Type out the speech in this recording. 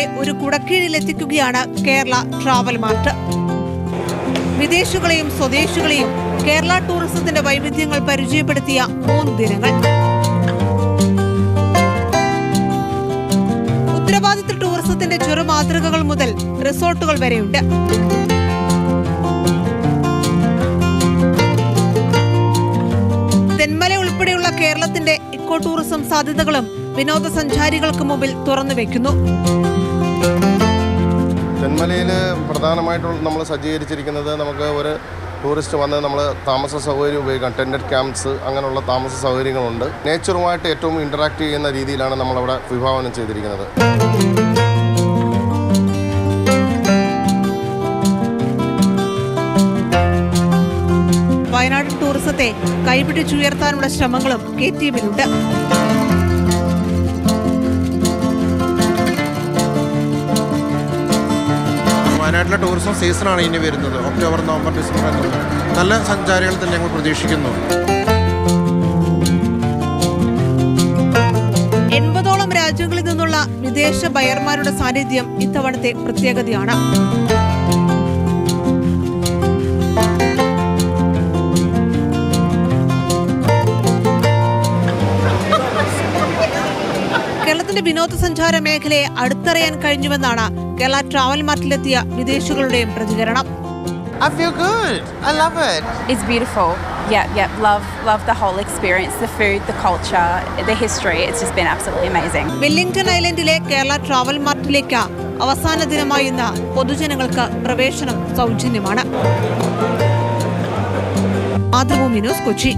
വിനോദസഞ്ചാരികളെ ഒരു കുടക്കീഴിലെത്തിക്കുകയാണ് Kerala travel mart. വിദേശികളെയും സ്വദേശികളെയും Kerala ടൂറിസത്തിന്റെ വൈവിധ്യങ്ങൾ പരിചയപ്പെടുത്തിയ 3 ദിനങ്ങൾ. ഉത്തരവാദിത്ത ടൂറിസത്തിന്റെ ചെറുമാതൃകകൾ മുതൽ റിസോർട്ടുകൾ വരെയുണ്ട്. തെന്മല ഉൾപ്പെടെയുള്ള കേരളത്തിന്റെ ഇക്കോ ടൂറിസം സാധ്യതകളും വിനോദസഞ്ചാരികൾക്ക് മുമ്പിൽ തുറന്നു വെക്കുന്നു. തെന്മലയിൽ പ്രധാനമായിട്ടും നമ്മൾ സജ്ജീകരിച്ചിരിക്കുന്നത് നമുക്ക് ഒരു ടൂറിസ്റ്റ് വന്ന് നമ്മൾ താമസ സൗകര്യം ഉപയോഗിക്കാം. ടെൻറ്റഡ് ക്യാമ്പ്സ് അങ്ങനെയുള്ള താമസ സൗകര്യങ്ങളുണ്ട്. നേച്ചറുമായിട്ട് ഏറ്റവും ഇൻറ്ററാക്ട് ചെയ്യുന്ന രീതിയിലാണ് നമ്മളവിടെ വിഭാവനം ചെയ്തിരിക്കുന്നത്. വയനാട് ടൂറിസത്തെ കൈപിടിച്ചുയർത്താനുള്ള ശ്രമങ്ങളും KTMലുണ്ട്. വയനാട്ടിലെ ടൂറിസം സീസണാണ് ഇനി വരുന്നത്. ഒക്ടോബർ, നവംബർ, ഡിസംബർ എന്നുള്ളത് നല്ല സഞ്ചാരികൾ തന്നെ ഞങ്ങൾ പ്രതീക്ഷിക്കുന്നു. 80ഓളം രാജ്യങ്ങളിൽ നിന്നുള്ള വിദേശ ബയർമാരുടെ സാന്നിധ്യം ഇത്തവണത്തെ പ്രത്യേകതയാണ്. കേരളത്തിന്റെ വിനോദസഞ്ചാര മേഖലയെ അടുത്തറിയാൻ കഴിഞ്ഞുവെന്നാണ് കേരള ട്രാവൽ മാർട്ടിലെത്തിയ വിദേശികളുടെയും പ്രതികരണം. I feel good. I love it. It's beautiful. Yeah. Love the whole experience, the food, the culture, the history. It's just been absolutely amazing. Wellington ഐലൻഡിലെ കേരള ട്രാവൽ മാർട്ടിലേക്ക് അവസാന ദിനമായി ഇന്ന് പൊതുജനങ്ങൾക്ക് പ്രവേശനം സൗജന്യമാണ്. മാതൃഭൂമി ന്യൂസ്, കൊച്ചി.